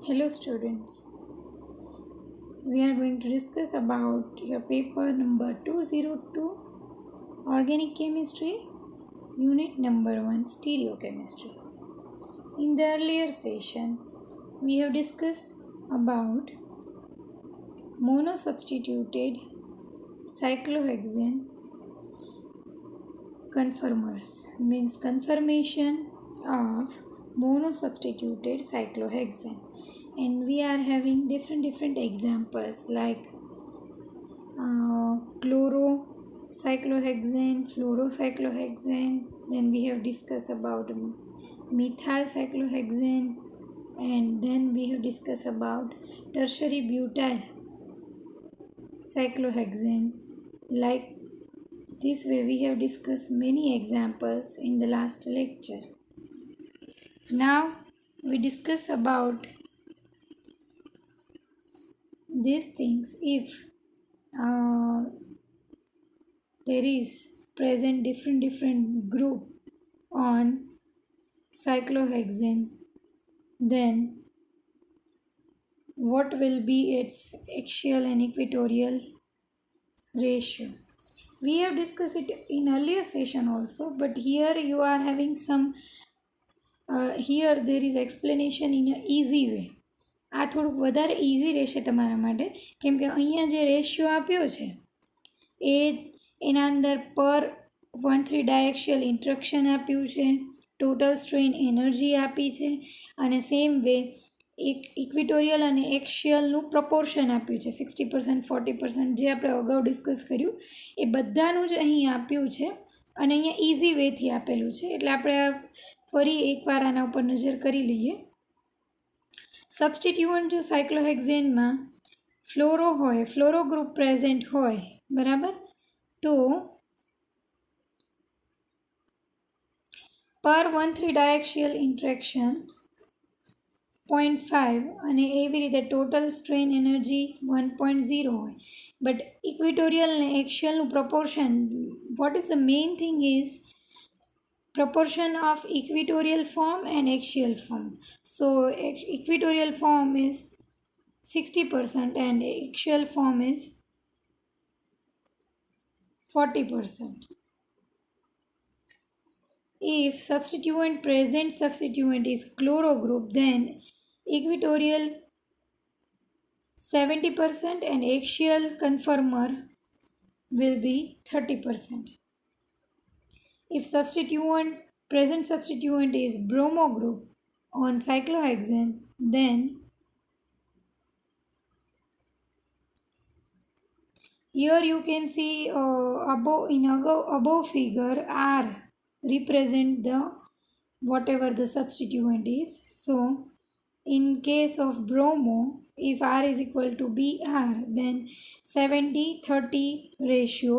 Hello students, we are going to discuss about your paper number 202 Organic Chemistry, Unit number 1 Stereochemistry. In the earlier session, we have discussed about monosubstituted cyclohexane conformers, means conformation of monosubstituted cyclohexane, and we are having different examples like chlorocyclohexane, fluorocyclohexane. Then we have discussed about methyl cyclohexane, and then we have discussed about tertiary butyl cyclohexane. Like this way, we have discussed many examples in the last lecture. Now we discuss about these things if there is present different group on cyclohexane, then what will be its axial and equatorial ratio. We have discussed it in earlier session also, but here you are having some here there is explanation in a easy way. આ થોડુંક વધારે easy રહેશે તમારા માટે, કેમ કે અહીંયા જે રેશિયો આપ્યો છે એ એના અંદર પર 1,3 ડાયએક્સિયલ ઇન્ટ્રેક્શન આપ્યું છે, ટોટલ સ્ટ્રેન એનર્જી આપી છે, અને સેમ વે એક ઇક્વિટોરિયલ અને એક્સિયલનું પ્રપોર્શન આપ્યું છે 60% 40%, જે આપણે અગાઉ ડિસ્કસ કર્યું એ બધાનું જ અહીં આપ્યું છે અને અહીંયા ઇઝી વેથી આપેલું છે. એટલે આપણે ફરી એકવાર આના ઉપર નજર કરી લઈએ. સબસ્ટિટ્યુઅન્ટ જો સાયક્લોહેક્ઝેનમાં ફ્લોરો હોય, ફ્લોરો ગ્રુપ પ્રેઝન્ટ હોય, બરાબર, તો પર 1,3 ડાયએક્સિયલ ઇન્ટ્રેક્શન 0.5 અને એવી રીતે ટોટલ સ્ટ્રેન એનર્જી 1.0 હોય. બટ ઇક્વિટોરિયલ અને એક્સિયલનું proportion, what is the main thing is proportion of equatorial form and axial form. So equatorial form is 60% and axial form is 40%. If present substituent is chloro group, then equatorial 70% and axial conformer will be 30%. If present substituent is bromo group on cyclohexane, then here you can see above figure R represent the whatever the substituent is. So in case of bromo, if R is equal to BR, then 70-30 ratio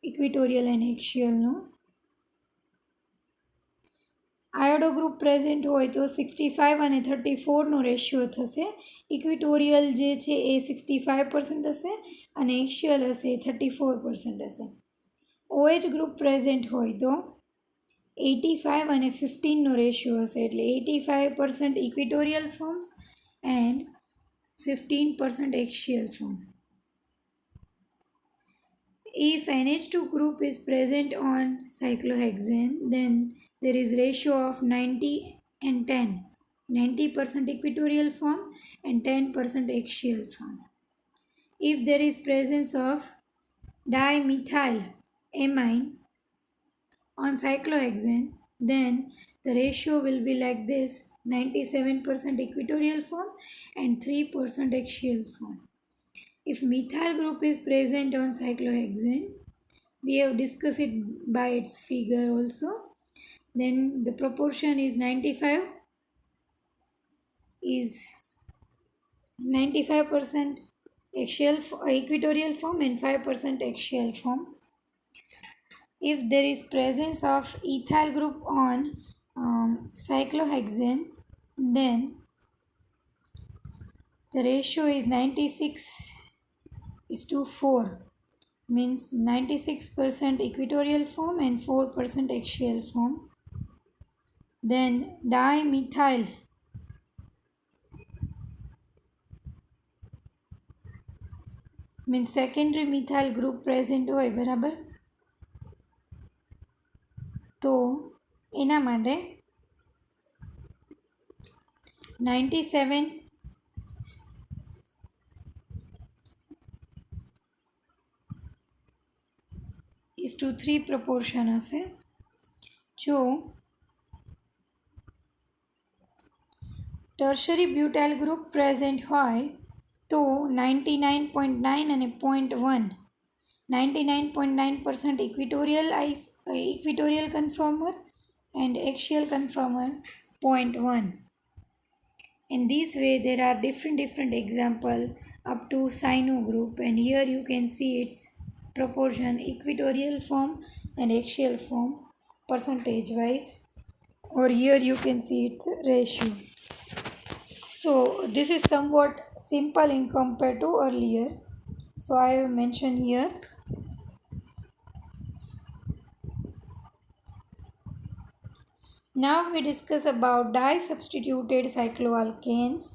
equatorial and axial no. Iodo group present હોય તો 65 અને 34નો ratio થશે. ઇક્વિટોરિયલ જે છે એ 65% હશે અને axial હશે 34% હશે. OH ગ્રુપ પ્રેઝન્ટ હોય તો 85 અને 15નો રેશિયો હશે, એટલે 85% ઇક્વિટોરિયલ forms and 15% axial form. If NH2 group is present on cyclohexane, then there is ratio of 90 and 10. 90% equatorial form and 10% axial form. If there is presence of dimethyl amine on cyclohexane, then the ratio will be like this: 97% equatorial form and 3% axial form. If methyl group is present on cyclohexane, we have discussed it by its figure also, then the proportion is 95% equatorial form and 5% axial form. If there is presence of ethyl group on cyclohexane, then the ratio is 96:4, means 96% equatorial form and 4% axial form. Then dimethyl means secondary methyl group present હોય બરાબર. તો એના માટે 97 3 proportion હશે. જો tertiary butyl group present હોય તો 99.9 અને 0.1 99.9% equatorial conformer and axial conformer 0.1. In this way there are different example up to cyno group, and here you can see its proportion equatorial form and axial form percentage wise, or here you can see its ratio. So this is somewhat simple in compared to earlier, so I have mentioned here. Now we discuss about di-substituted cycloalkanes.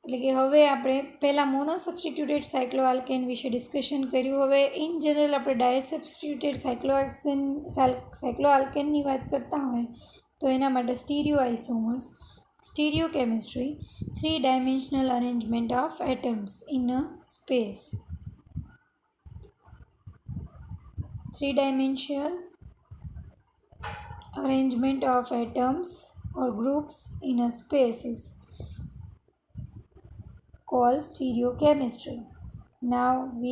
એટલે કે હવે આપણે પહેલાં mono substituted સાયક્લોઆલ્કેન વિશે discussion કર્યું. હવે in general આપણે ડાયસબસ્ટિટ્યુટેડ સાયક્લોઆલ્કેનની વાત કરતા હોય તો એના માટે stereo isomers, stereo chemistry, 3-dimensional arrangement of atoms in a space. 3-dimensional arrangement of atoms or groups in a space is called stereochemistry. Now we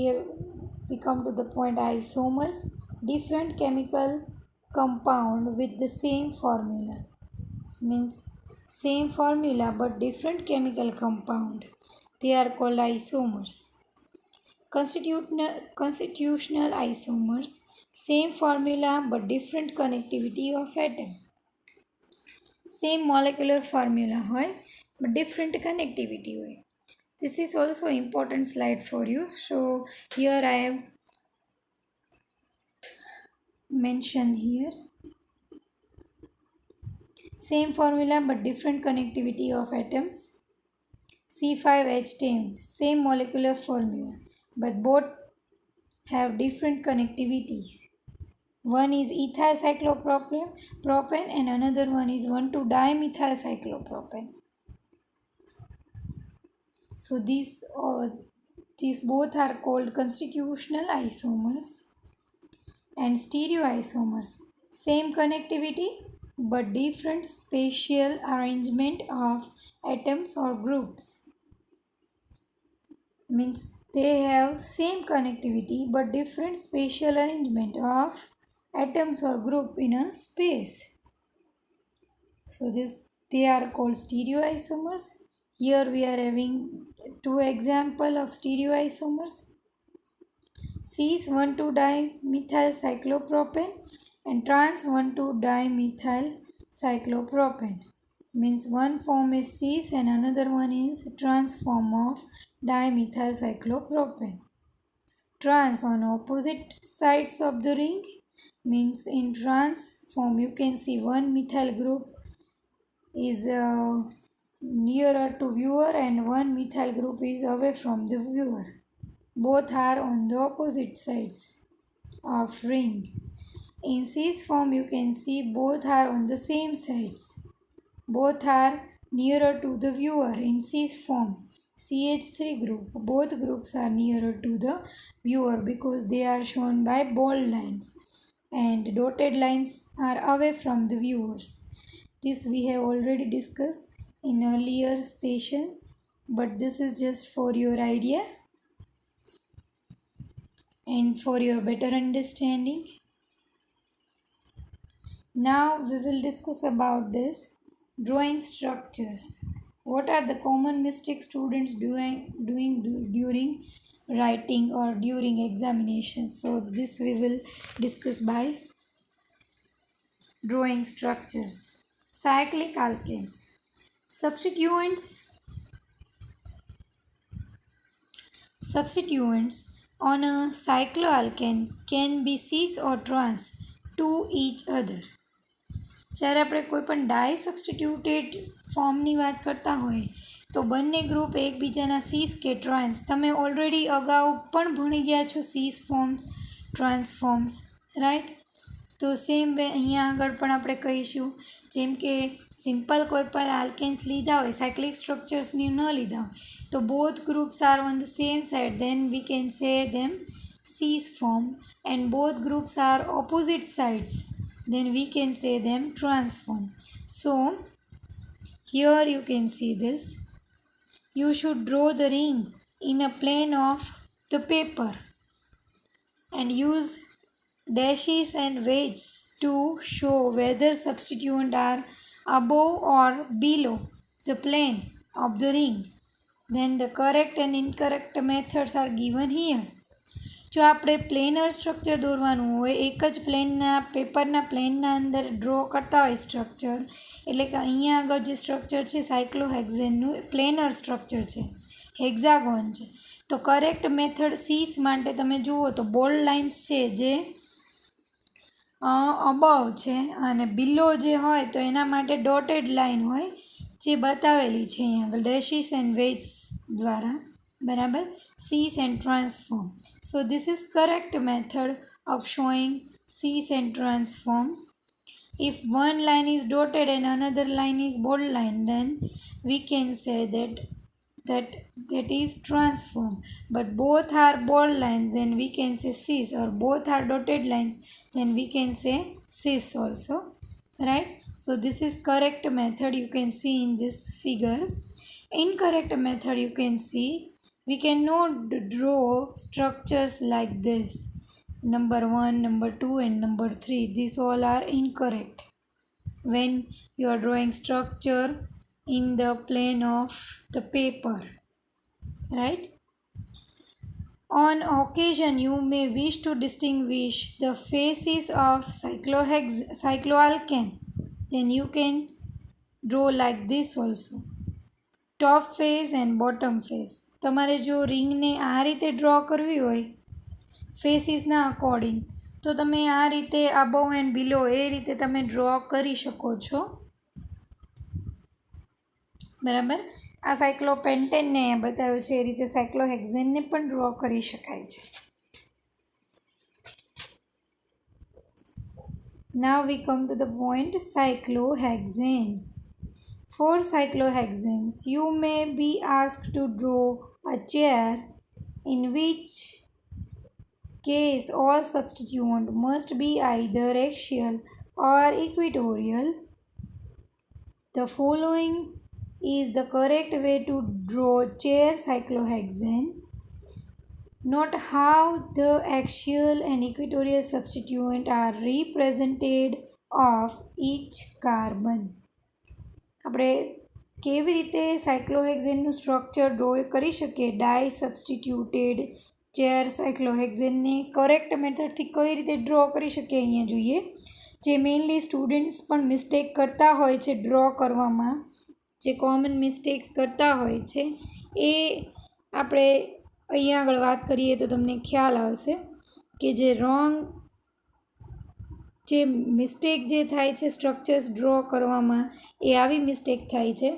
come to the point isomers, different chemical compound with the same formula. Means same formula but different chemical compound. They are called isomers. Constitutional isomers, same formula but different connectivity of atom. Same molecular formula hoy but different connectivity hoy. This is also important slide for you. So here I have mentioned here. Same formula but different connectivity of atoms. C5H10, same molecular formula but both have different connectivities. One is ethyl cyclopropane and another one is 1,2-dimethyl cyclopropane. So these both are called constitutional isomers. And stereoisomers, same connectivity but different spatial arrangement of atoms or groups. Means they have same connectivity but different spatial arrangement of atoms or group in a space. So they are called stereoisomers. Here we are having two examples of stereoisomers. Cis-1,2-dimethyl cyclopropane and trans-1,2-dimethyl cyclopropane. Means one form is cis and another one is trans form of dimethyl cyclopropane. Trans on opposite sides of the ring. Means in trans form you can see one methyl group is nearer to viewer and one methyl group is away from the viewer. Both are on the opposite sides of ring. In cis form you can see both are on the same sides. Both are nearer to the viewer. In cis form, CH3 group, both groups are nearer to the viewer because they are shown by bold lines and dotted lines are away from the viewers. This we have already discussed in earlier sessions, but this is just for your idea and for your better understanding. Now we will discuss about this drawing structures. What are the common mistakes students doing during writing or during examination? So this we will discuss by drawing structures. Cyclic alkanes. Substituents on a cycloalkane can be cis or trans to each other. જ્યારે આપણે કોઈ પણ ડાય substituted ફોર્મની વાત કરતા હોય તો બંને ગ્રુપ એકબીજાના સીસ કે ટ્રાન્સ, તમે ઓલરેડી અગાઉ પણ ભણી ગયા છો સીસ ફોર્મ્સ, ટ્રાન્સ ફોર્મ્સ, રાઈટ. તો સેમ વે અહીંયા આગળ પણ આપણે કહીશું, જેમ કે સિમ્પલ કોઈ પણ આલ્કેન્સ લીધા હોય, સાયક્લિક સ્ટ્રક્ચર્સની ન લીધા હોય તો both groups are on the same side, then we can say them cis form, and both groups are opposite sides, then we can say them transform. So here you can see this. You should draw the ring in a plane of the paper and use dashes and weights to show whether substituents are above or below the plane of the ring. Then the correct and incorrect methods are given here. જો આપણે planar structure દોરવાનું હોય, એક જ પ્લેનના પેપરના પ્લેનના અંદર draw કરતા હોય સ્ટ્રક્ચર, એટલે કે અહીંયા આગળ જે સ્ટ્રક્ચર છે સાયક્લોહેક્ઝેનનું પ્લેનર સ્ટ્રક્ચર છે, હેક્ઝાગોન છે. તો કરેક્ટ મેથડ સીસ માટે તમે જુઓ તો બોલ્ડ લાઇન્સ છે જે અબવ છે અને બિલો જે હોય તો એના માટે ડોટેડ લાઇન હોય જે બતાવેલી છે અહીંયા આગળ ડેશિસ એન્ડ વેઇટ્સ દ્વારા, બરાબર, cis and trans form. So this is correct method of showing cis and trans form. If one line is dotted and another line is bold line, then we can say that is transform. But both are bold lines, then we can say cis, or both are dotted lines, then we can say cis also, right? So this is correct method you can see in this figure. Incorrect method you can see, we cannot draw structures like this. Number 1, number 2 and number 3. These all are incorrect when you are drawing structure in the plane of the paper, right? On occasion you may wish to distinguish the faces of cycloalkane. Then you can draw like this also. Top face and bottom face. તમારે જો રિંગને આ રીતે draw કરવી હોય ફેસીસના according તો તમે આ રીતે અબવ એન્ડ બિલો એ રીતે તમે ડ્રો કરી શકો છો, બરાબર. આ સાયક્લોપેન્ટેનને બતાવ્યું છે એ રીતે સાયક્લોહેક્ઝેનને પણ ડ્રો કરી શકાય છે. Now we come to the point cyclohexane. For cyclohexanes, you may be asked to draw a chair, in which case all substituents must be either axial or equatorial. The following is the correct way to draw chair cyclohexane. Note how the axial and equatorial substituents are represented of each carbon. આપણે કેવી રીતે સાયક્લોહેક્ઝેનનું structure draw કરી શકીએ ડાય substituted chair સાયક્લોહેક્ઝેનને correct મેથડથી કઈ રીતે draw કરી શકીએ અહીંયા જોઈએ. જે મેઇનલી સ્ટુડન્ટ્સ પણ મિસ્ટેક કરતા હોય છે ડ્રો કરવામાં, જે કોમન મિસ્ટેક્સ કરતા હોય છે એ આપણે અહીંયા આગળ વાત કરીએ તો તમને ખ્યાલ આવશે કે જે રોંગ જે મિસ્ટેક જે થાય છે સ્ટ્રક્ચર્સ ડ્રો કરવામાં એ આવી મિસ્ટેક થાય છે.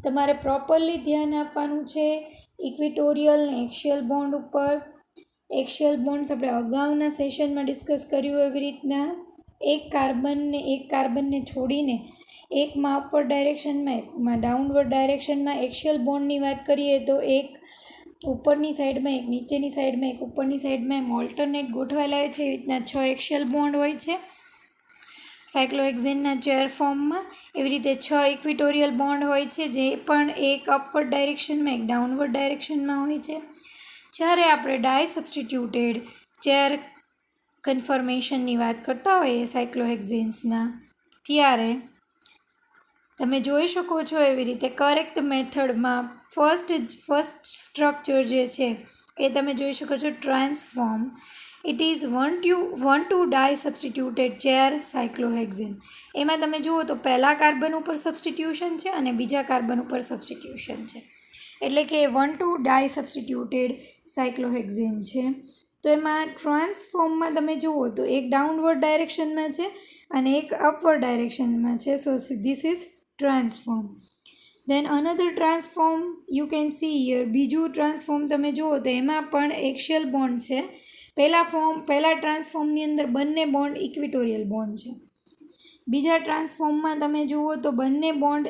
તમારે પ્રોપરલી ધ્યાન આપવાનું છે ઇક્વિટોરિયલ ને એક્શિયલ બોન્ડ ઉપર. એક્શિયલ બોન્ડ્સ આપણે અગાઉના સેશનમાં ડિસ્કસ કર્યું એવી રીતના એક કાર્બનને છોડીને એકમાં અપવર્ડ ડાયરેક્શનમાં એકમાં ડાઉનવર્ડ ડાયરેક્શનમાં એક્શિયલ બોન્ડની વાત કરીએ તો એક ઉપરની સાઈડમાં એક નીચેની સાઈડમાં એક ઉપરની સાઈડમાં એમ ઓલ્ટરનેટ ગોઠવાયેલા હોય છે. એવી રીતના 6 એક્શિયલ બોન્ડ હોય છે સાયક્લોહેક્ઝેનના ચેર ફોર્મમાં. એવી રીતે 6 ઇક્વિટોરિયલ બોન્ડ હોય છે જે પણ એક અપવર્ડ ડાયરેક્શનમાં એક ડાઉનવર્ડ ડાયરેક્શનમાં હોય છે. જ્યારે આપણે ડાય સબસ્ટિટ્યુટેડ ચેર કન્ફર્મેશનની વાત કરતા હોઈએ સાયક્લોહેક્ઝેન્સના ત્યારે તમે જોઈ શકો છો એવી રીતે કરેક્ટ મેથડમાં ફર્સ્ટ સ્ટ્રક્ચર જે છે એ તમે જોઈ શકો છો transform. It is 1,2 di substituted chair cyclohexane. એમાં તમે જુઓ તો પહેલા કાર્બન ઉપર સબસ્ટિટ્યુશન છે અને બીજા કાર્બન ઉપર સબસ્ટિટ્યુશન છે, એટલે કે 1,2 ડાય સબસ્ટિટ્યુટેડ સાયક્લોહેક્ઝેન છે. તો એમાં ટ્રાન્સફોર્મમાં તમે જુઓ તો એક ડાઉનવર્ડ ડાયરેક્શનમાં છે અને એક અપવર્ડ ડાયરેક્શનમાં છે. So this is transform. Then another transform you can see here. બીજું ટ્રાન્સફોર્મ તમે જુઓ તો એમાં પણ એક્શિયલ બોન્ડ છે. પહેલા ટ્રાન્સફોર્મની અંદર બંને બોન્ડ ઇક્વિટોરિયલ બોન્ડ છે. બીજા ટ્રાન્સફોર્મમાં તમે જુઓ તો બંને બોન્ડ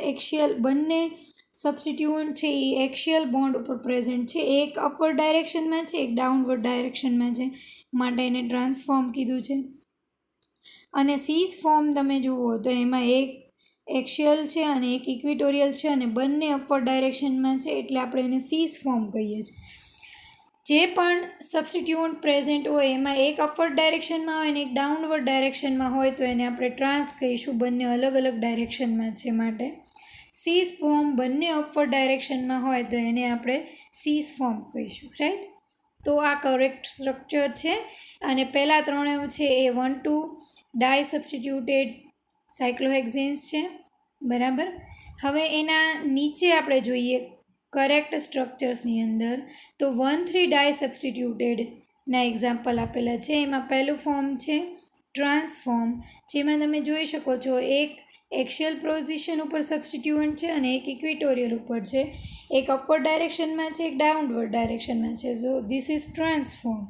બંને સબસ્ટિટ્યુઅન્ટ છે એ એક્શિયલ બોન્ડ ઉપર પ્રેઝન્ટ છે. એક અપવર્ડ ડાયરેક્શનમાં છે, એક ડાઉનવર્ડ ડાયરેક્શનમાં છે, માટે એને ટ્રાન્સફોર્મ કીધું છે. અને સીસ ફોર્મ તમે જુઓ તો એમાં એક એક્શિયલ છે અને એક ઇક્વિટોરિયલ છે અને બંને અપવર્ડ ડાયરેક્શનમાં છે, એટલે આપણે એને સીસ ફોર્મ કહીએ છીએ. જે પણ સબસ્ટિટ્યુઅન્ટ પ્રેઝન્ટ હોય એમાં એક અપવર્ડ ડાયરેક્શનમાં હોય અને એક ડાઉનવર્ડ ડાયરેક્શનમાં હોય તો એને આપણે ટ્રાન્સ કહીશું. બંને અલગ અલગ ડાયરેક્શનમાં છે માટે. સીસ ફોર્મ બંને અપવર્ડ ડાયરેક્શનમાં હોય તો એને આપણે સીસ ફોર્મ કહીશું, રાઈટ. તો આ કરેક્ટ સ્ટ્રક્ચર છે. અને પહેલાં ત્રણે છે એ 1,2 ડાય સબસ્ટિટ્યુટેડ સાયક્લોહેક્ઝેન્સ છે, બરાબર. હવે એના નીચે આપણે જોઈએ કરેક્ટ સ્ટ્રક્ચર્સની અંદર તો 1,3 ડાય સબસ્ટિટ્યુટેડના એક્ઝામ્પલ આપેલા છે. એમાં પહેલું ફોર્મ છે ટ્રાન્સફોર્મ, જેમાં તમે જોઈ શકો છો એક એક્શિયલ પોઝિશન ઉપર સબસ્ટિટ્યુઅન્ટ છે અને એક ઇક્વિટોરિયલ ઉપર છે. એક અપવર્ડ ડાયરેક્શનમાં છે, એક ડાઉનવર્ડ ડાયરેક્શનમાં છે. So this is transform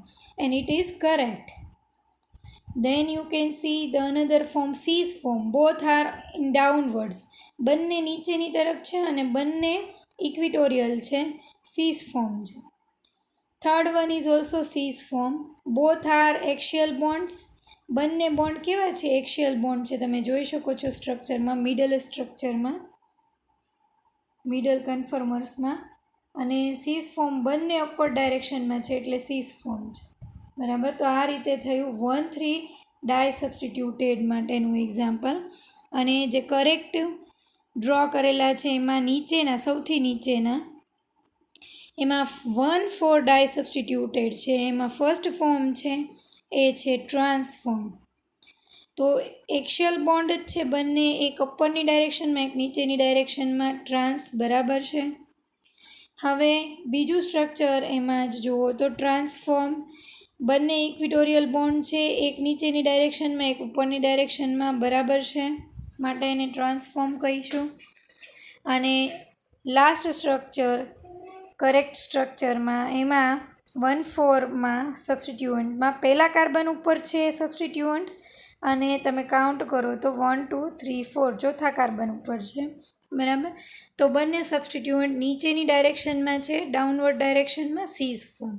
and it is correct. Then you can see the another form, cis form. Both are in downwards. બંને નીચેની તરફ છે અને બંને ઇક્વિટોરિયલ છે. cis form છે. Third one is also cis form. Both are axial bonds. બંને bond કેવા છે? એક્શિયલ બોન્ડ છે. તમે જોઈ શકો છો સ્ટ્રક્ચરમાં, મિડલ કન્ફર્મર્સમાં. અને cis ફોર્મ બંને અપવર્ડ ડાયરેક્શનમાં છે એટલે cis ફોર્મ છે, બરાબર. તો આ રીતે થયું 1,3 ડાય સબસ્ટિટ્યુટેડ માટેનું એક્ઝામ્પલ. અને જે કરેક્ટ ડ્રો કરેલા છે એમાં સૌથી નીચેના એમાં 1,4 ડાય સબસ્ટિટ્યુટેડ છે. એમાં ફર્સ્ટ ફોર્મ છે એ છે ટ્રાન્સફોર્મ. તો એક્શિયલ બોન્ડ જ છે બંને, એક અપરની ડાયરેક્શનમાં એક નીચેની ડાયરેક્શનમાં, ટ્રાન્સ બરાબર છે. હવે બીજું સ્ટ્રક્ચર એમાં જ જુઓ તો ટ્રાન્સફોર્મ બંને ઇક્વિટોરિયલ બોન્ડ છે, એક નીચેની ડાયરેક્શનમાં એક ઉપરની ડાયરેક્શનમાં, બરાબર છે, માટે એને ટ્રાન્સફોર્મ કહીશું. અને લાસ્ટ સ્ટ્રક્ચર કરેક્ટ સ્ટ્રક્ચરમાં એમાં 1,4માં સબસ્ટિટ્યુઅન્ટમાં પહેલા કાર્બન ઉપર છે સબસ્ટિટ્યુઅન્ટ અને તમે કાઉન્ટ કરો તો 1, 2, 3, 4 ચોથા કાર્બન ઉપર છે, બરાબર. તો બંને સબસ્ટિટ્યુઅન્ટ નીચેની ડાયરેક્શનમાં છે, ડાઉનવર્ડ ડાયરેક્શનમાં, સીસ ફોર્મ.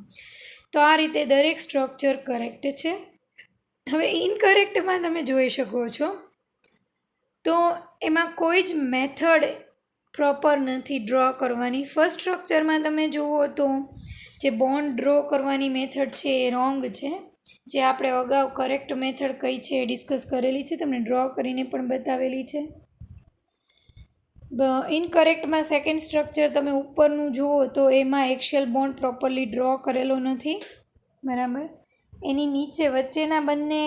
તો આ રીતે દરેક સ્ટ્રક્ચર કરેક્ટ છે. હવે ઇનકરેક્ટમાં તમે જોઈ શકો છો તો એમાં કોઈ જ મેથડ પ્રોપર નથી ડ્રો કરવાની. ફર્સ્ટ સ્ટ્રક્ચરમાં તમે જુઓ તો જે બોન્ડ ડ્રો કરવાની મેથડ છે એ રોંગ છે. જે આપણે અગાઉ કરેક્ટ મેથડ કઈ છે એ ડિસ્કસ કરેલી છે, તમને ડ્રો કરીને પણ બતાવેલી છે. ઇનકરેક્ટમાં સેકન્ડ સ્ટ્રક્ચર તમે ઉપરનું જુઓ તો એમાં એક્શિયલ બોન્ડ પ્રોપરલી ડ્રો કરેલો નથી, બરાબર. એની નીચે વચ્ચેના બંને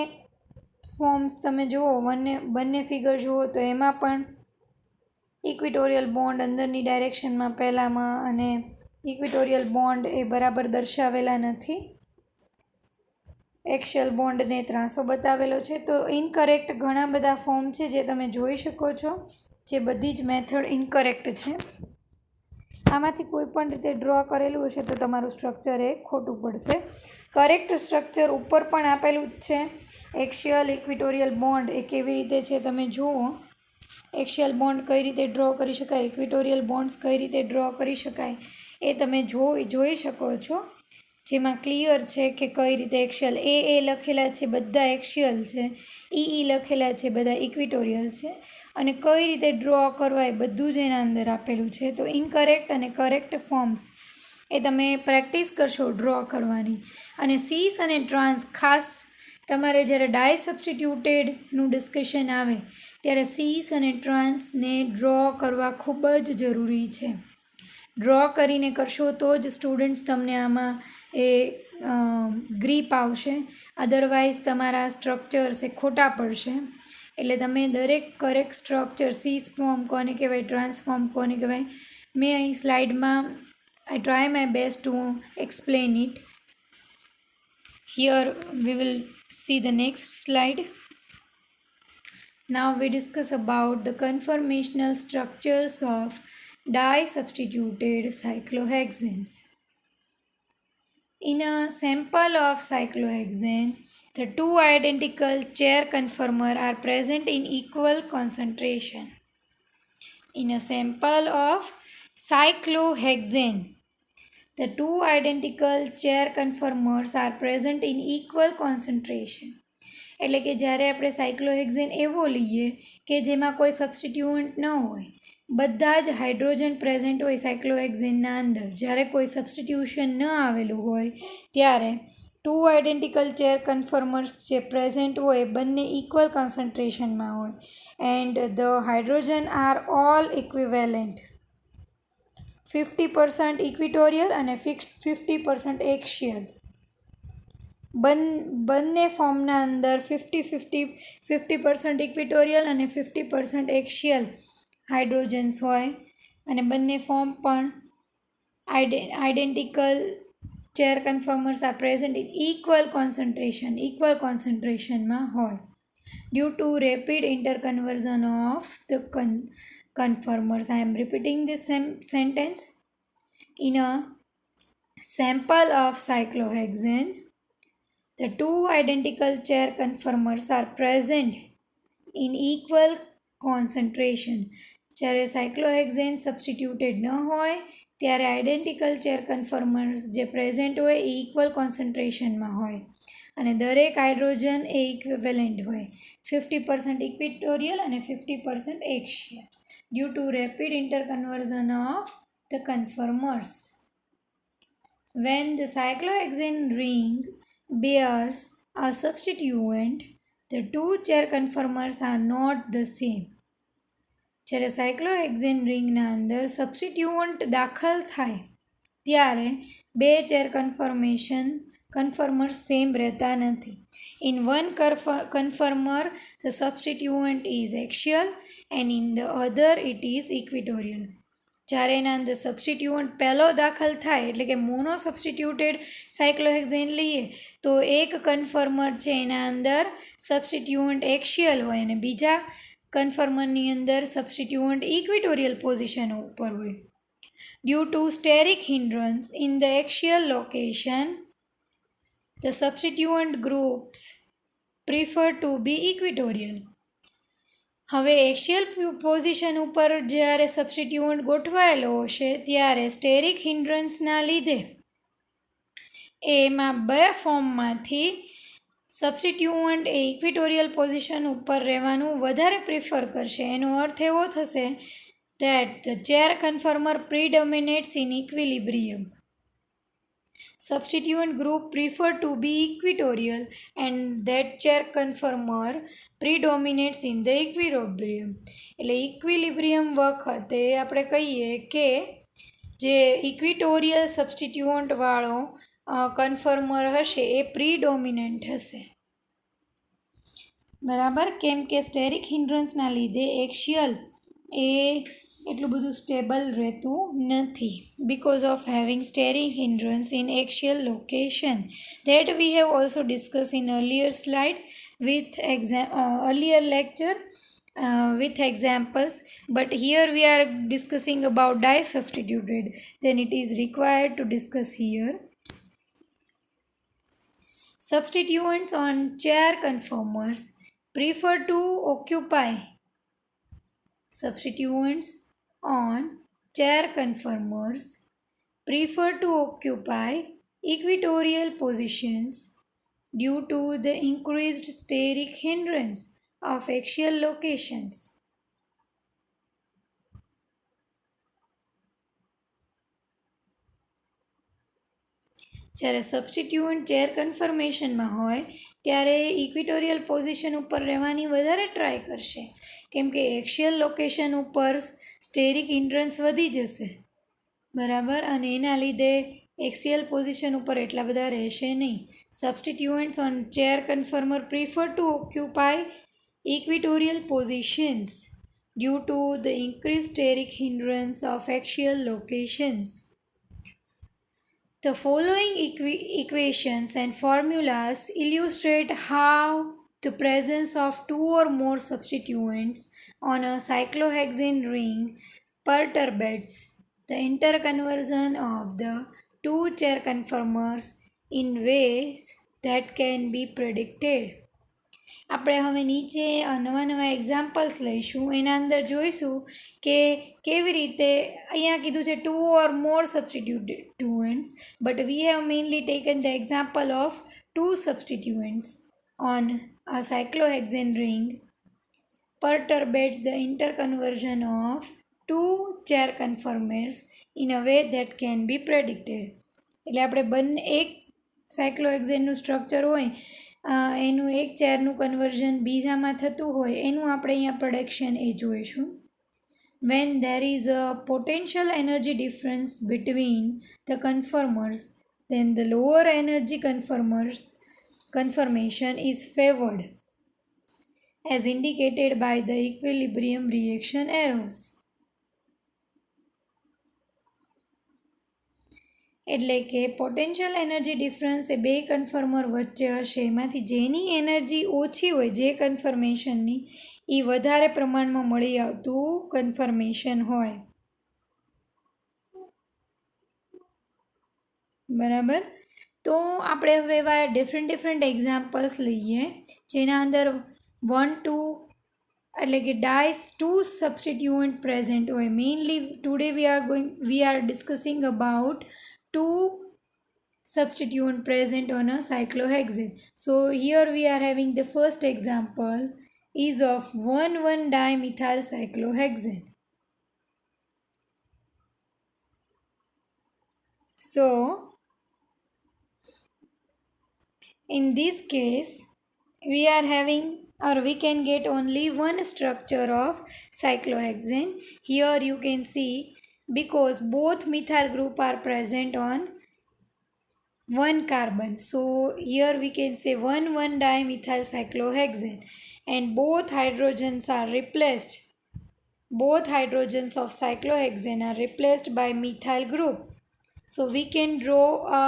ફોર્મ્સ તમે જુઓ, બંને ફિગર જુઓ તો એમાં પણ ઇક્વિટોરિયલ બોન્ડ અંદરની ડાયરેક્શનમાં પહેલામાં અને ઇક્વિટોરિયલ બોન્ડ એ બરાબર દર્શાવેલા નથી. એક્શિયલ બોન્ડને ત્રાસો બતાવેલો છે. તો ઇનકરેક્ટ ઘણા બધા ફોર્મ છે જે તમે જોઈ શકો છો, જે બધી જ મેથડ ઇનકરેક્ટ છે. આમાંથી કોઈ પણ રીતે ડ્રો કરેલું હશે તો તમારું સ્ટ્રક્ચર એ ખોટું પડશે. કરેક્ટ સ્ટ્રક્ચર ઉપર પણ આપેલું જ છે. એક્શિયલ ઇક્વિટોરિયલ બોન્ડ એ કેવી રીતે છે તમે જુઓ. એક્શિયલ બોન્ડ કઈ રીતે ડ્રો કરી શકાય, ઇક્વિટોરિયલ બોન્ડ્સ કઈ રીતે ડ્રો કરી શકાય એ તમે જોઈ શકો છો. જેમાં ક્લિયર છે કે કઈ રીતે એક્શિયલ એ લખેલા છે બધા એક્શિયલ છે, ઈ લખેલા છે બધા ઇક્વિટોરિયલ્સ છે, અને કઈ રીતે ડ્રો કરવા એ બધું જ એના અંદર આપેલું છે. તો ઇનકરેક્ટ અને કરેક્ટ ફોર્મ્સ એ તમે પ્રેક્ટિસ કરશો ડ્રો કરવાની. અને સીસ અને ટ્રાન્સ ખાસ તમારે જ્યારે ડાય સબસ્ટિટ્યુટેડનું ડિસ્કશન આવે ત્યારે સીસ અને ટ્રાન્સને ડ્રો કરવા ખૂબ જ જરૂરી છે. ડ્રો કરીને કરશો તો જ સ્ટુડન્ટ્સ તમને આમાં ગ્રીપ આવશે, અદરવાઇઝ તમારા સ્ટ્રક્ચર્સ એ ખોટા પડશે. એટલે તમે દરેક કરેક્ટ સ્ટ્રક્ચર સીસ ફોર્મ કોને કહેવાય, ટ્રાન્સફોર્મ કોને કહેવાય, મેં અહીં સ્લાઇડમાં I try my best to explain it. Here we will see the next slide. Now we discuss about the conformational structures of di-substituted cyclohexanes. In a sample of cyclohexane, the two identical chair conformers are present in equal concentration. In a sample of cyclohexane, the two identical chair conformers are present in equal concentration. એટલે કે જ્યારે આપણે cyclohexene એવો લઈએ કે જેમાં કોઈ સબસ્ટિટ્યુઅન્ટ ન હોય, બધા જ હાઇડ્રોજન પ્રેઝન્ટ હોય સાયક્લોહેક્ઝેનના અંદર, જ્યારે કોઈ સબસ્ટિટ્યુશન ન આવેલું હોય ત્યારે ટુ આઇડેન્ટિકલ ચેર કન્ફર્મર્સ જે પ્રેઝન્ટ હોય બંને ઇક્વલ કોન્સન્ટ્રેશનમાં હોય and the hydrogen are all equivalent 50% ઇક્વિટોરિયલ અને 50% એક્શિયલ. બંને ફોર્મના અંદર 50% ઇક્વિટોરિયલ અને 50% એક્શિયલ હાઇડ્રોજન્સ હોય અને બંને ફોર્મ પણ identical chair conformers are present in equal કોન્સન્ટ્રેશનમાં હોય. Due to rapid interconversion of the conformers. I am repeating this sentence. In a sample of cyclohexane, the two identical chair conformers are present in equal concentration. જ્યારે cyclohexene substituted ન હોય ત્યારે identical chair કન્ફર્મર્સ જે present હોય એ equal કોન્સન્ટ્રેશનમાં હોય અને દરેક હાઇડ્રોજન એ ઇક્વિવેલન્ટ હોય 50% ઇક્વિટોરિયલ અને 50% એક્શિયલ due to rapid interconversion of the conformers. When the cyclohexane ring bears a substituent, the two chair conformers are not the same. જ્યારે સાયક્લોહેક્ઝેન રિંગના અંદર સબસ્ટિટ્યુઅન્ટ દાખલ થાય ત્યારે બે ચેર કન્ફર્મર્સ સેમ રહેતા નથી. In one conformer, the substituent is axial and in the other it is equatorial. જ્યારે એના અંદર સબસ્ટિટ્યુઅન્ટ પહેલો દાખલ થાય એટલે કે મોનો સબસ્ટિટ્યુટેડ સાયક્લોહેક્ઝેન લઈએ તો એક કન્ફર્મર છે એના અંદર સબસ્ટિટ્યુઅન્ટ એક્શિયલ હોય અને બીજા કન્ફર્મરની અંદર સબસ્ટિટ્યુઅન્ટ ઇક્વિટોરિયલ પોઝિશન ઉપર હોય. Due to steric hindrance in the axial location, the substituent groups prefer to be equatorial. હવે એક્શિયલ પોઝિશન ઉપર જ્યારે સબસ્ટિટ્યુઅન્ટ ગોઠવાયેલો હશે ત્યારે સ્ટેરિક હિન્ડ્રન્સના લીધે એમાં બે ફોર્મમાંથી સબસ્ટિટ્યુઅન્ટ એ ઇક્વિટોરિયલ પોઝિશન ઉપર રહેવાનું વધારે પ્રિફર કરશે. એનો અર્થ એવો થશે that the chair conformer predominates in equilibrium. Substituent group prefer to be equatorial and that chair conformer predominates in the equilibrium. એટલે ઇક્વિલિબ્રિયમ વખતે આપણે કહીએ કે જે ઇક્વિટોરિયલ સબસ્ટિટ્યુઅન્ટવાળો કન્ફર્મર હશે એ પ્રીડોમિનન્ટ હશે. બરાબર, કેમ કે સ્ટેરિક હિન્ડ્રન્સના લીધે એક્શિયલ એ એટલું બધું સ્ટેબલ રહેતું નથી because of having steric hindrance in axial location that we have also discussed in earlier slide with earlier lecture with examples, but here we are discussing about di-substituted, then it is required to discuss here. Substituents on chair conformers prefer to occupy Substituents on chair conformers prefer to occupy equatorial positions due to the increased steric hindrance of axial locations. જ્યારે સબસ્ટિટ્યુઅન્ટ chair કન્ફર્મેશનમાં હોય ત્યારે ઇક્વિટોરિયલ position ઉપર રહેવાની વધારે try કરશે કેમ કે એક્શિયલ location ઉપર સ્ટેરિક હિન્ડ્રન્સ વધી જશે. બરાબર, અને એના લીધે એક્સિયલ પોઝિશન ઉપર એટલા બધા રહેશે નહીં. Substituents on chair conformer prefer to occupy equatorial positions due to the increase steric hindrance of axial locations. The following equations and formulas illustrate how the presence of two or more substituents on a cyclohexane ring perturbates the interconversion of the two chair conformers in ways that can be predicted. આપણે હવે નીચે નવા નવા examples લઈશું. એના અંદર જોઈશું કે કેવી રીતે અહીંયા કીધું છે two or more substituents, but we have mainly taken the example of two substituents on a cyclohexane ring perturbates the interconversion of two chair conformers in a way that can be predicted. એટલે આપણે બંને એક સાયક્લોહેક્ઝેનનું structure હોય, એનું એક ચેરનું conversion બીજામાં થતું હોય, એનું આપણે અહીંયા પ્રોડક્શન એ જોઈશું. When there is a potential energy difference between the conformers, then the lower energy conformation is favored, as indicated by the equilibrium reaction arrows. એટલે કે પોટેન્શિયલ એનર્જી ડિફરન્સ એ બે કન્ફર્મર વચ્ચે હશે, એમાંથી જેની એનર્જી ઓછી હોય જે કન્ફર્મેશનની એ વધારે પ્રમાણમાં મળી આવતું કન્ફર્મેશન હોય. બરાબર. તો આપણે હવે એવા ડિફરન્ટ એક્ઝામ્પલ્સ લઈએ જેના અંદર 1 2 એટલે કે ડાયસ ટુ સબસ્ટિટ્યુઅન્ટ પ્રેઝન્ટ હોય. Mainly today we are discussing about two substituent present on a cyclohexane. So here we are having the first example is of 1,1-dimethyl cyclohexane. So in this case we are having, or we can get only one structure of cyclohexane. Here you can see, because both methyl group are present on one carbon, so here we can say 1,1-dimethyl cyclohexane, and both hydrogens are replaced. Both hydrogens of cyclohexane are replaced by methyl group. So we can draw a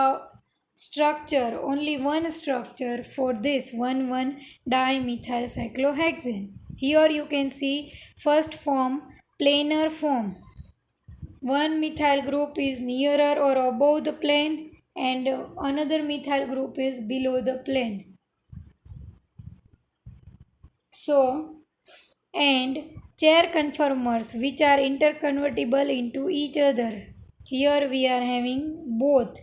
structure, only one structure for this 1,1-dimethyl cyclohexane. Here you can see first form, planar form. One methyl group is nearer or above the plane and another methyl group is below the plane. So, and chair conformers which are interconvertible into each other. Here we are having both.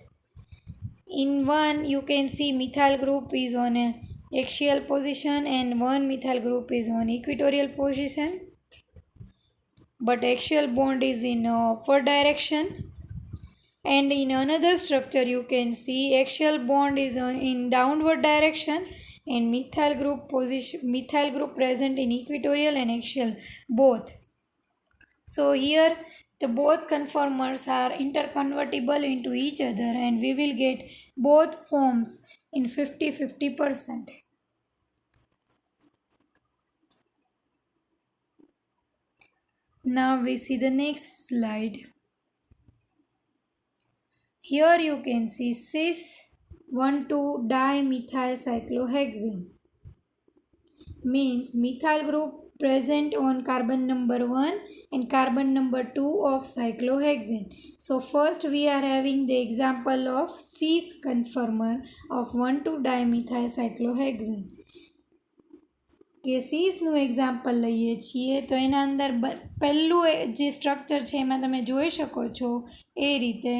In one you can see methyl group is on a axial position and one methyl group is on equatorial position, but axial bond is in upward direction. And in another structure you can see axial bond is in downward direction and methyl group present in equatorial and axial both. So here the both conformers are interconvertible into each other and we will get both forms in 50-50%. Now we see the next slide. Here you can see cis 1,2-dimethyl cyclohexane, means methyl group present on carbon number 1 and carbon number 2 of cyclohexane. So first we are having the example of cis conformer of 1,2-dimethyl cyclohexane. કે સીસનું example લઈએ છીએ તો એના અંદર પહેલું જે structure છે એમાં તમે જોઈ શકો છો એ રીતે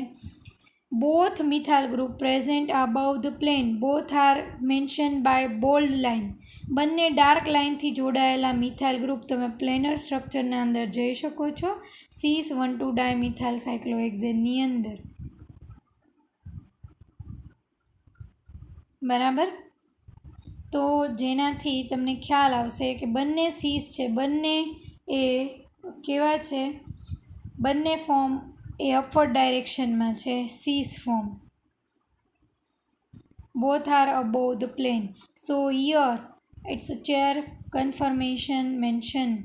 both methyl group present above the plane, both are mentioned by bold line. બંને ડાર્ક લાઇનથી જોડાયેલા મિથાઇલ ગ્રુપ તમે પ્લેનર સ્ટ્રક્ચરના અંદર જઈ શકો છો સીસ 1,2-dimethyl cyclohexaneની અંદર. બરાબર. તો જેનાથી તમને ખ્યાલ આવશે કે બંને સીસ છે, બંને એ કેવા છે, બંને ફોર્મ એ અપવર્ડ ડાયરેક્શનમાં છે. સીસ form both are above the plane. So here it's a chair conformation mentioned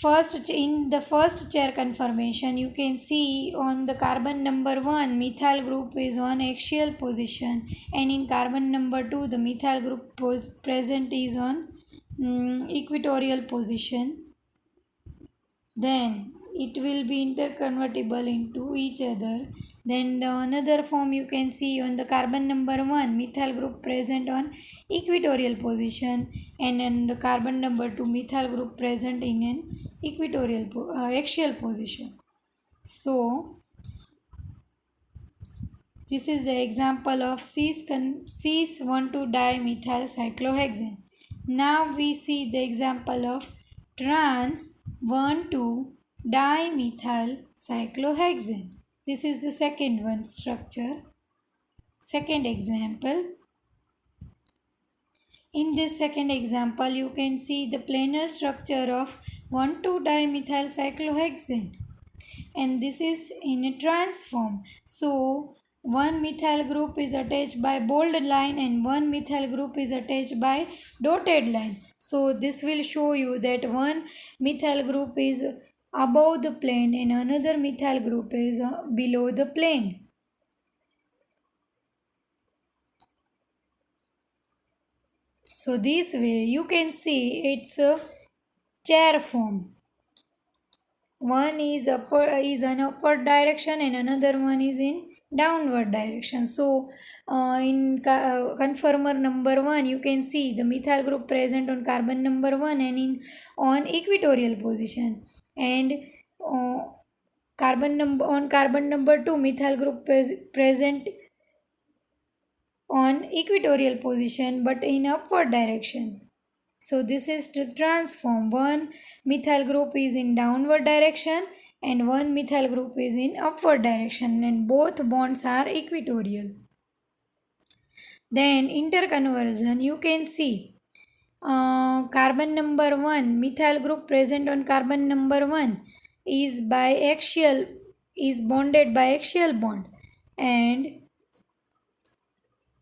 First, in the first chair conformation, you can see on the carbon number 1, methyl group is on axial position, and in carbon number 2, the methyl group present is on equatorial position. Then it will be interconvertible into each other. Then the another form you can see on the carbon number 1, methyl group present on equatorial position, and on the carbon number 2, methyl group present in an axial position. So this is the example of cis-1,2-dimethyl cyclohexane. Now we see the example of trans-1,2-dimethyl cyclohexane. This is the second one structure. Second example. In this second example, you can see the planar structure of 1,2-dimethyl cyclohexane, and this is in a trans form. So one methyl group is attached by bold line and one methyl group is attached by dotted line. So this will show you that one methyl group is above the plane and another methyl group is below the plane. So this way you can see it's a chair form. One is an upward direction and another one is in downward direction. So in conformer number 1, you can see the methyl group present on carbon number 1 and in on equatorial position, and carbon number 2, methyl group is present on equatorial position but in upward direction. So this is to transform. One methyl group is in downward direction and one methyl group is in upward direction, and both bonds are equatorial. Then interconversion, you can see carbon number 1, methyl group present on carbon number 1 is bonded by axial bond, and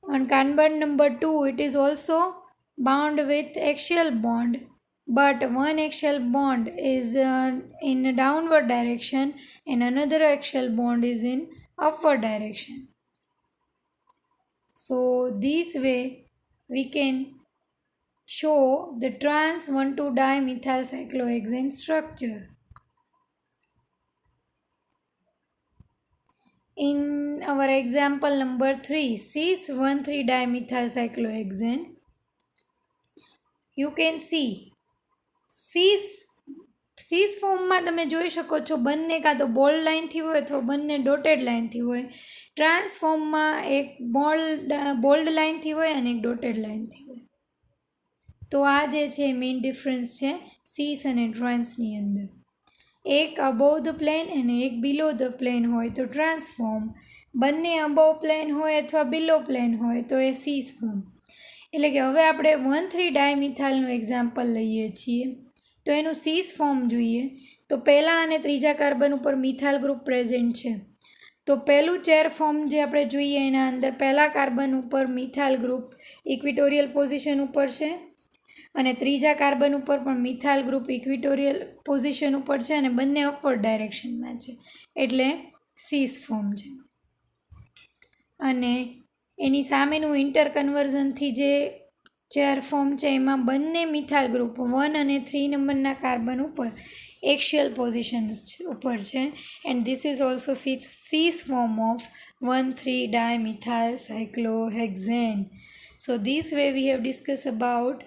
on carbon number 2 it is also bound with axial bond, but one axial bond is in a downward direction and another axial bond is in upward direction. So this way we can show the trans 1,2-dimethyl cyclohexane structure. In our example number 3, cis-1,3-dimethyl cyclohexane, you can see cis ફોર્મમાં તમે જોઈ શકો છો બંને કાં તો bold લાઇનથી હોય અથવા બંને ડોટેડ લાઇનથી હોય. ટ્રાન્સ ફોર્મમાં એક બોલ્ડ લાઇનથી હોય અને એક ડોટેડ લાઇનથી હોય. તો આ જે છે મેઇન ડિફરન્સ છે સીસ અને ટ્રાન્સની અંદર. એક અબોવ ધ પ્લેન અને એક બિલો ધ પ્લેન હોય તો ટ્રાન્સફોર્મ, બંને અબોવ પ્લેન હોય અથવા બિલો પ્લેન હોય તો એ સીસ ફોર્મ. એટલે કે હવે આપણે 1,3-ડાયમિથાઇલનું એક્ઝામ્પલ લઈએ છીએ તો એનું સીસ ફોર્મ જોઈએ તો પહેલાં અને ત્રીજા કાર્બન ઉપર મિથાઇલ ગ્રુપ પ્રેઝન્ટ છે. તો પહેલું ચેર ફોર્મ જે આપણે જોઈએ એના અંદર પહેલા કાર્બન ઉપર મિથાઇલ ગ્રુપ ઇક્વિટોરિયલ પોઝિશન ઉપર છે અને ત્રીજા કાર્બન ઉપર પણ મિથાઇલ ગ્રુપ ઇક્વિટોરિયલ પોઝિશન ઉપર છે અને બંને અપવર્ડ ડાયરેક્શનમાં છે, એટલે સીસ ફોર્મ છે. અને એની સામેનું ઇન્ટરકન્વર્ઝનથી જે ચેર ફોર્મ છે એમાં બંને મિથાઇલ ગ્રુપ 1 અને 3 નંબરના કાર્બન ઉપર એક્સિયલ પોઝિશન ઉપર છે, and this is also seas form of 1,3-dimethyl cyclohexane. So this way we have discussed about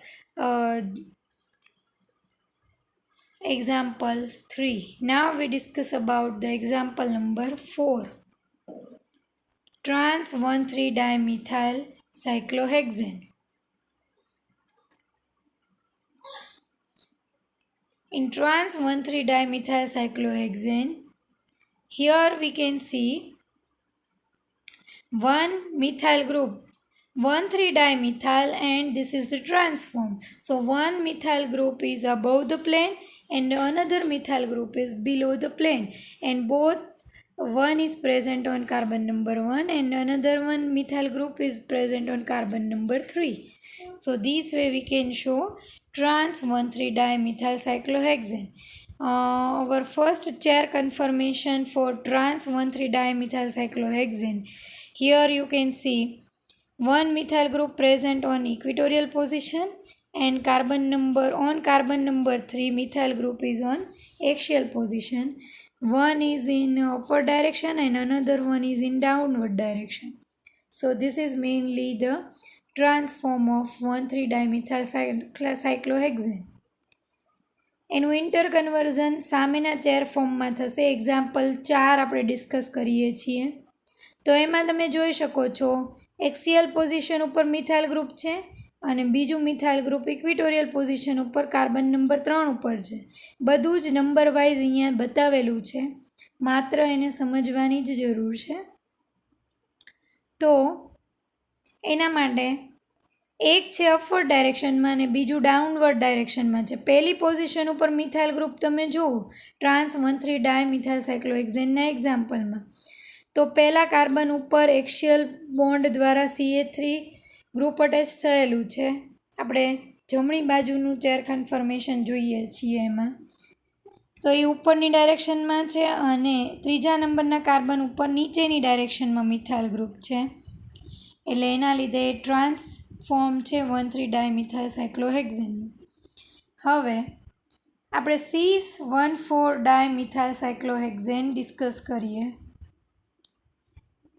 example 3. Now we discuss about the example number 4. Trans 1,3-dimethyl cyclohexane. In trans 1,3-dimethyl cyclohexane, here we can see one methyl group 1,3-dimethyl and this is the trans form. So one methyl group is above the plane and another methyl group is below the plane, and both one is present on carbon number 1 and another one methyl group is present on carbon number 3. So this way we can show trans 1,3-dimethyl cyclohexane. our first chair conformation for trans 1,3-dimethyl cyclohexane. Here you can see one methyl group present on equatorial position and carbon number 3 methyl group is on axial position. One is in upward direction and another one is in downward direction. So this is mainly the trans form of 1,3-dimethyl cyclohexane. એનું inter conversion સામેના chair ફોર્મમાં થશે. Example 4 આપણે discuss કરીએ છીએ. તો એમાં તમે જોઈ શકો છો એક્સિયલ પોઝિશન ઉપર મિથાઇલ ગ્રુપ છે અને બીજું મિથાઇલ ગ્રુપ ઇક્વિટોરિયલ પોઝિશન ઉપર કાર્બન નંબર 3 ઉપર છે. બધું જ નંબર વાઇઝ અહીંયા બતાવેલું છે, માત્ર એને સમજવાની જ જરૂર છે. તો એના માટે એક છે અપવર્ડ ડાયરેક્શનમાં અને બીજું ડાઉનવર્ડ ડાયરેક્શનમાં છે. પહેલી પોઝિશન ઉપર મિથાઇલ ગ્રુપ તમે જુઓ ટ્રાન્સ 1,3-ડાયમિથાઇલ સાયક્લોહેક્ઝેનના એક્ઝામ્પલમાં, તો પહેલા કાર્બન ઉપર એક્સિયલ બોન્ડ દ્વારા CH3 ગ્રુપ અટેચ થયેલું છે. આપણે જમણી બાજુનું ચેર કન્ફર્મેશન જોઈએ છીએ એમાં, તો એ ઉપરની ડાયરેક્શનમાં છે અને ત્રીજા નંબરના કાર્બન ઉપર નીચેની ડાયરેક્શનમાં મિથાઇલ ગ્રુપ છે. એટલે એના લીધે ટ્રાન્સ ફોર્મ છે 1,3-ડાયમિથાઇલ સાયક્લોહેક્ઝેનનું. હવે આપણે cis-1,4-ડાયમિથાઇલ સાયક્લોહેક્ઝેન ડિસ્કસ કરીએ.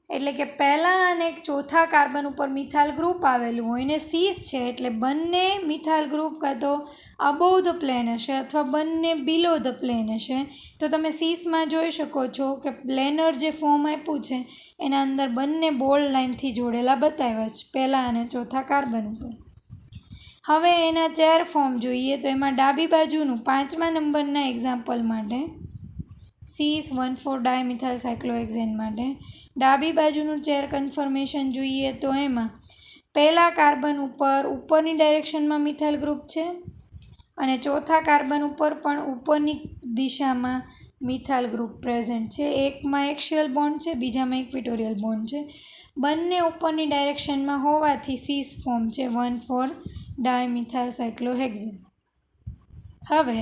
એટલે કે પહેલાં અને ચોથા કાર્બન ઉપર મિથાઇલ ગ્રુપ આવેલું હોય ને સીસ છે, એટલે બંને મિથાઇલ ગ્રુપ કાં તો અબોવ ધ પ્લેન હશે અથવા બંને બિલો ધ પ્લેન હશે. તો તમે સીસમાં જોઈ શકો છો કે પ્લેનર જે ફોર્મ આપ્યું છે એના અંદર બંને બોલ્ડ લાઇનથી જોડેલા બતાવ્યા છે પહેલાં અને ચોથા કાર્બન ઉપર. હવે એના ચેર ફોર્મ જોઈએ તો એમાં ડાબી બાજુનું 5મા નંબરના એક્ઝામ્પલ માટે cis-1,4-ડાયમિથાઇલ સાયક્લોહેક્ઝેન માટે ડાબી બાજુનું ચેર કન્ફર્મેશન જોઈએ તો એમાં પહેલા કાર્બન ઉપર ઉપરની ડાયરેક્શનમાં મિથાઇલ ગ્રુપ છે અને ચોથા કાર્બન ઉપર પણ ઉપરની દિશામાં મિથાઇલ ગ્રુપ પ્રેઝન્ટ છે. એકમાં એક્સિયલ બોન્ડ છે, બીજામાં ઇક્વિટોરિયલ બોન્ડ છે. બંને ઉપરની ડાયરેક્શનમાં હોવાથી સીસ ફોર્મ છે 1,4-ડાયમિથાઇલ સાયક્લોહેક્ઝેન. હવે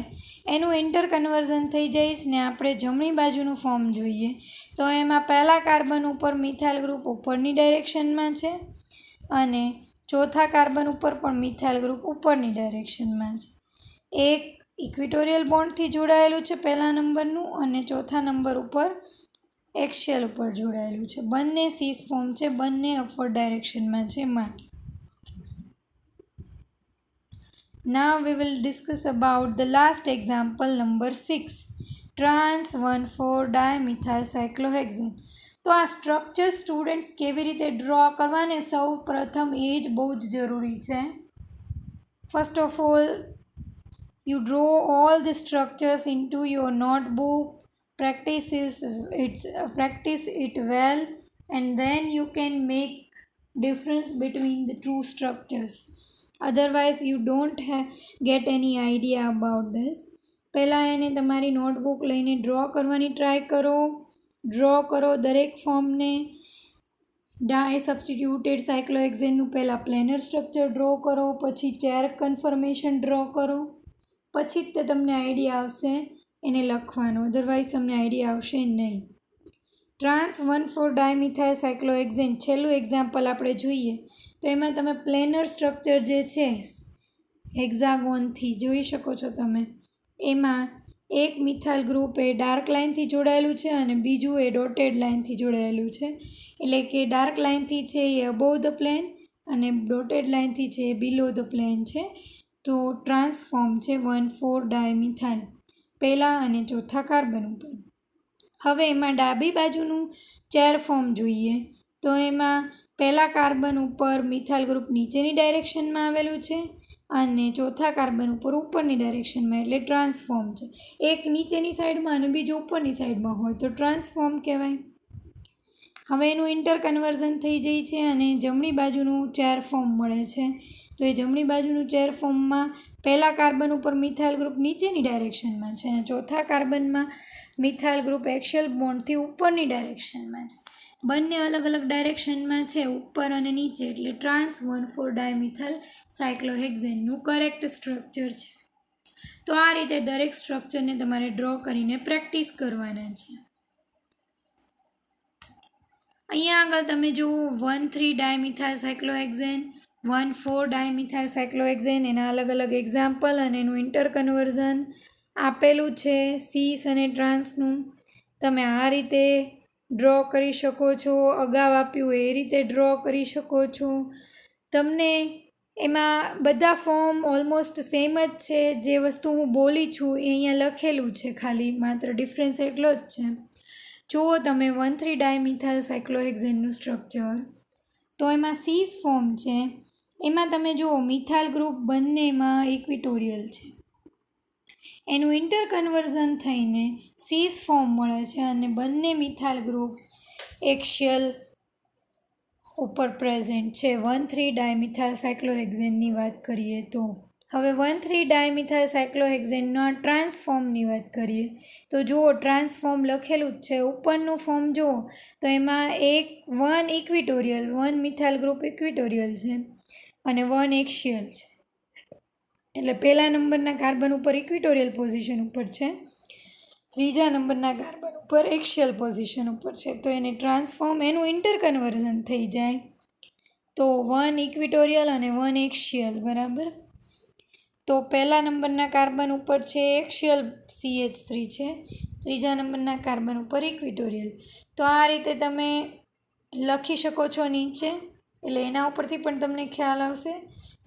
એનું ઇન્ટર કન્વર્ઝન થઈ જાય છે ને આપણે જમણી બાજુનું ફોર્મ જોઈએ તો એમાં પહેલા કાર્બન ઉપર મિથાઇલ ગ્રુપ ઉપરની ડાયરેક્શનમાં છે અને ચોથા કાર્બન ઉપર પણ મિથાઇલ ગ્રુપ ઉપરની ડાયરેક્શનમાં છે. એક ઇક્વિટોરિયલ બોન્ડથી જોડાયેલું છે પહેલા નંબરનું અને ચોથા નંબર ઉપર એક્સિયલ ઉપર જોડાયેલું છે. બંને સીસ ફોર્મ છે, બંને અપવર્ડ ડાયરેક્શનમાં છે માટે. Now we will discuss about the last example number 6, trans 1,4-dimethyl cyclohexane. તો આ સ્ટ્રક્ચર સ્ટુડન્ટ્સ કેવી રીતે ડ્રો કરવાને સૌ પ્રથમ એ જ બહુ જ જરૂરી છે. First of all you draw all the structures into your notebook, practice it well, and then you can make difference between the two structures. Otherwise you don't get any idea about this. પહેલાં એને તમારી notebook લઈને draw કરવાની try કરો. Draw કરો દરેક ફોર્મને. ડાય substituted સાયક્લોહેક્ઝેનનું પહેલાં પ્લેનર સ્ટ્રક્ચર ડ્રો કરો, પછી ચેર કન્ફર્મેશન ડ્રો કરો, પછી જ તે તમને આઈડિયા આવશે એને લખવાનો. અધરવાઇઝ તમને આઈડિયા આવશે નહીં. ટ્રાન્સ 1,4-ડાયમિથાઇલ સાયક્લોહેક્ઝેન છેલ્લું એક્ઝામ્પલ આપણે જોઈએ તો એમાં તમે પ્લેનર સ્ટ્રક્ચર જે છે હેક્ઝાગોનથી જોઈ શકો છો તમે. એમાં એક મિથાઇલ ગ્રુપ એ ડાર્ક લાઇનથી જોડાયેલું છે અને બીજું એ ડોટેડ લાઇનથી જોડાયેલું છે. એટલે કે ડાર્ક લાઇનથી છે એ અબોવ ધ પ્લેન અને ડોટેડ લાઇનથી છે એ બિલો ધ પ્લેન છે. તો ટ્રાન્સફોર્મ છે 1,4-ડાયમિથાઇલ પહેલાં અને ચોથા કાર્બન ઉપર. હવે એમાં ડાબી બાજુનું ચેર ફોર્મ જોઈએ તો એમાં પહેલા કાર્બન ઉપર મિથાઇલ ગ્રુપ નીચેની ડાયરેક્શનમાં આવેલું છે અને ચોથા કાર્બન ઉપર ઉપરની ડાયરેક્શનમાં, એટલે ટ્રાન્સફોર્મ છે. એક નીચેની સાઈડમાં અને બીજું ઉપરની સાઈડમાં હોય તો ટ્રાન્સફોર્મ કહેવાય. હવે એનું ઇન્ટર કન્વર્ઝન થઈ જાય છે અને જમણી બાજુનું ચેર ફોર્મ મળે છે. તો એ જમણી બાજુનું ચેર ફોર્મમાં પહેલા કાર્બન ઉપર મિથાઇલ ગ્રુપ નીચેની ડાયરેક્શનમાં છે અને ચોથા કાર્બનમાં મિથાઇલ ગ્રુપ એક્સિયલ બોન્ડથી ઉપરની ડાયરેક્શનમાં છે. બંને અલગ અલગ ડાયરેક્શનમાં છે, ઉપર અને નીચે, એટલે ટ્રાન્સ 1,4-ડાયમિથાઇલ સાયક્લોહેક્ઝેનનું કરેક્ટ સ્ટ્રક્ચર છે. તો આ રીતે દરેક સ્ટ્રક્ચરને તમારે ડ્રો કરીને પ્રેક્ટિસ કરવાના છે. અહીંયા આગળ તમે જુઓ 1,3 ડાયમિથાઇલ સાયક્લોહેક્ઝેન, 1,4 ડાયમિથાઇલ સાયક્લોહેક્ઝેન, એના અલગ અલગ એક્ઝામ્પલ અને એનું ઇન્ટરકન્વર્ઝન આપેલું છે સીસ અને ટ્રાન્સનું. તમે આ રીતે ડ્રો કરી શકો છો, અગાઉ આપ્યું એ રીતે ડ્રો કરી શકો છો. તમને એમાં બધા ફોર્મ ઓલમોસ્ટ સેમ જ છે. જે વસ્તુ હું બોલી છું એ અહીંયા લખેલું છે, ખાલી માત્ર ડિફરન્સ એટલો જ છે. જુઓ તમે 1,3 ડાયમિથાઇલ સાયક્લોહેક્ઝેનનું સ્ટ્રક્ચર, તો એમાં સીસ ફોર્મ છે. એમાં તમે જુઓ મિથાઇલ ગ્રુપ બંનેમાં ઇક્વિટોરિયલ છે. એનું ઇન્ટરકન્વર્ઝન થઈને સીસ ફોર્મ મળે છે અને બંને મિથાઇલ ગ્રુપ એક્સિયલ ઉપર પ્રેઝન્ટ છે. 1,3 ડાયમિથાઇલ સાયક્લોહેક્ઝેનની વાત કરીએ તો હવે 1,3 ડાયમિથાઇલ સાયક્લોહેક્ઝેનના ટ્રાન્સફોર્મની વાત કરીએ તો જુઓ ટ્રાન્સફોર્મ લખેલું જ છે. ઉપરનું ફોર્મ જુઓ તો એમાં 1 ઇક્વિટોરિયલ, 1 મિથાઇલ ગ્રુપ ઇક્વિટોરિયલ છે અને 1 એક્સિયલ છે. એટલે પહેલા નંબરના કાર્બન ઉપર ઇક્વિટોરિયલ પોઝિશન ઉપર છે, ત્રીજા નંબરના કાર્બન ઉપર એક્સિયલ પોઝિશન ઉપર છે. તો એને ટ્રાન્સફોર્મ એનું ઇન્ટરકન્વર્ઝન થઈ જાય તો 1 ઇક્વિટોરિયલ અને 1 એક્સિયલ, બરાબર. તો પહેલા નંબરના કાર્બન ઉપર છે એક્સિયલ CH3 છે, ત્રીજા નંબરના કાર્બન ઉપર ઇક્વિટોરિયલ. તો આ રીતે તમે લખી શકો છો નીચે, એટલે એના ઉપરથી પણ તમને ખ્યાલ આવશે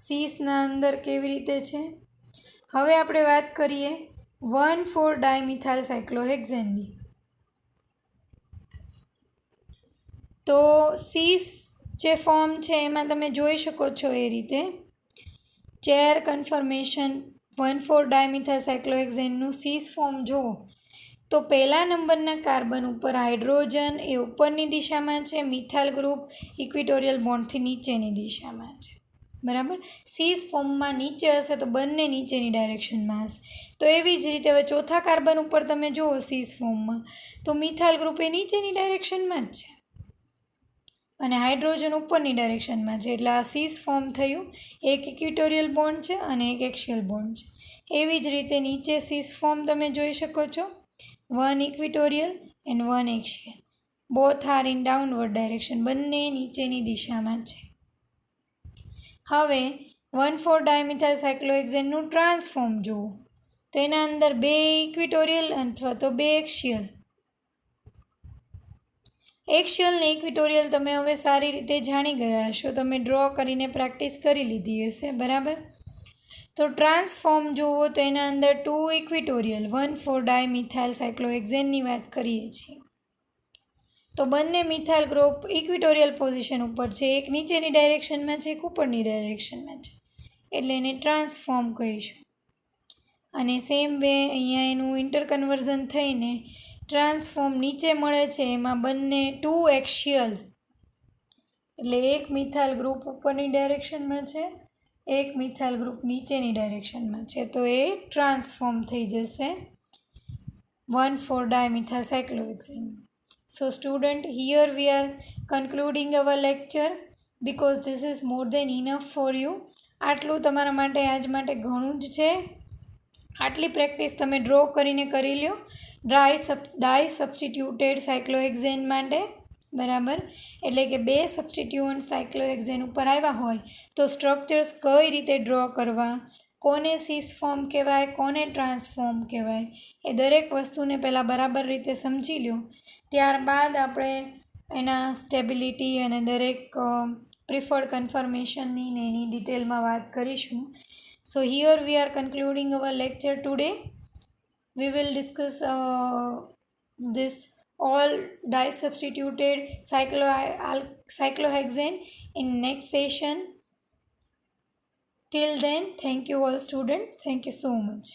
સીસના અંદર કેવી રીતે છે. હવે આપણે વાત કરીએ 1,4 ડાયમિથાઇલ સાયક્લોહેક્ઝેનની. તો સીસ જે ફોર્મ છે એમાં તમે જોઈ શકો છો એ રીતે ચેર કન્ફર્મેશન 1,4 ડાયમિથાઇલ સાયક્લોહેક્ઝેનનું સીસ ફોર્મ જુઓ તો પહેલા નંબરના કાર્બન ઉપર હાઇડ્રોજન એ ઉપરની દિશામાં છે, મિથાઇલ ગ્રુપ ઇક્વિટોરિયલ બોન્ડથી નીચેની દિશામાં છે, બરાબર. સીસ ફોર્મમાં નીચે હશે તો બંને નીચેની ડાયરેક્શનમાં હશે. તો એવી જ રીતે હવે ચોથા કાર્બન ઉપર તમે જુઓ સીસ ફોર્મમાં તો મિથાઇલ ગ્રુપ એ નીચેની ડાયરેક્શનમાં જ છે અને હાઇડ્રોજન ઉપરની ડાયરેક્શનમાં છે. એટલે આ સીસ ફોર્મ થયું, એક ઇક્વિટોરિયલ બોન્ડ છે અને એક એક્સિયલ બોન્ડ છે. એવી જ રીતે નીચે સીસ ફોર્મ તમે જોઈ શકો છો, 1 equatorial and 1 axial, both are in downward direction, બંને નીચેની દિશામાં છે. હવે 1,4 ડાયમિથાઇલ સાયક્લોહેક્ઝેનનું ટ્રાન્સફોર્મ જુઓ તો એના અંદર 2 ઇક્વિટોરિયલ અથવા તો 2 એક્સિયલ. એક્સિયલ ને ઇક્વિટોરિયલ તમે હવે સારી રીતે જાણી ગયા હશો, તમે ડ્રો કરીને પ્રેક્ટિસ કરી લીધી હશે, બરાબર. તો ટ્રાન્સફોર્મ જુઓ તો એના અંદર 2 ઇક્વિટોરિયલ 1,4 ડાયમિથાઇલ સાયક્લોહેક્ઝેનની વાત કરીએ છીએ. તો બંને મિથાઇલ ગ્રુપ ઇક્વિટોરિયલ પોઝિશન ઉપર છે, એક નીચેની ડાયરેક્શનમાં છે, એક ઉપરની ડાયરેક્શનમાં છે, એટલે એને ટ્રાન્સફોર્મ કહીશું. અને સેમ વે અહીંયા એનું ઇન્ટરકન્વર્ઝન થઈને ટ્રાન્સફોર્મ નીચે મળે છે, એમાં બંને 2 એક્સિયલ, એટલે એક મિથાઇલ ગ્રુપ ઉપરની ડાયરેક્શનમાં છે, એક મિથાઇલ ગ્રુપ નીચેની ડાયરેક્શનમાં છે. તો એ ટ્રાન્સફોર્મ થઈ જશે 1,4 dimethyl cyclohexane. So student, here we are concluding our lecture because this is more than enough for you. આટલું તમારા માટે આજ માટે ઘણું જ છે. આટલી પ્રેક્ટિસ તમે ડ્રો કરીને કરી લ્યો ડાય સબસ્ટિટ્યુટેડ સાયક્લોહેક્ઝેન માટે, બરાબર. એટલે કે 2 સબસ્ટિટ્યુઅન્ટ સાયક્લોહેક્ઝેન ઉપર આવ્યા હોય તો સ્ટ્રક્ચર્સ કઈ રીતે ડ્રો કરવા, કોને સીસ ફોર્મ કહેવાય, કોને ટ્રાન્સફોર્મ કહેવાય, એ દરેક વસ્તુને પહેલાં બરાબર રીતે સમજી લો. ત્યારબાદ આપણે એના સ્ટેબિલિટી અને દરેક પ્રિફર્ડ કન્ફર્મેશનની ને એની ડિટેલમાં વાત કરીશું. So here we are concluding our lecture today. We will discuss this all disubstituted cyclohexane in next session. Till then, thank you all students. Thank you so much.